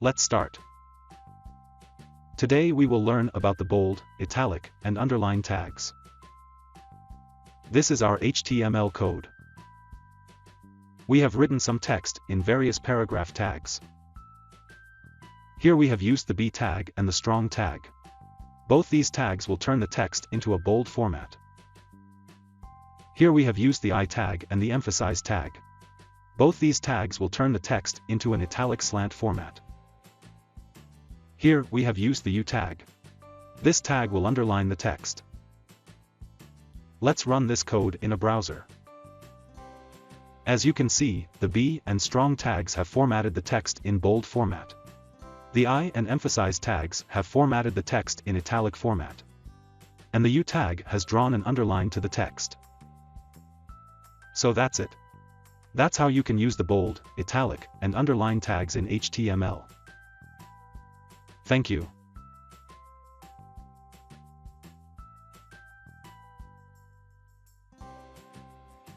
Let's start. Today we will learn about the bold, italic, and underline tags. This is our HTML code. We have written some text in various paragraph tags. Here we have used the B tag and the strong tag. Both these tags will turn the text into a bold format. Here we have used the I tag and the emphasize tag. Both these tags will turn the text into an italic slant format. Here we have used the U tag. This tag will underline the text. Let's run this code in a browser. As you can see, the B and strong tags have formatted the text in bold format. The I and emphasize tags have formatted the text in italic format. And the U tag has drawn an underline to the text. So that's it. That's how you can use the bold, italic, and underline tags in HTML. Thank you.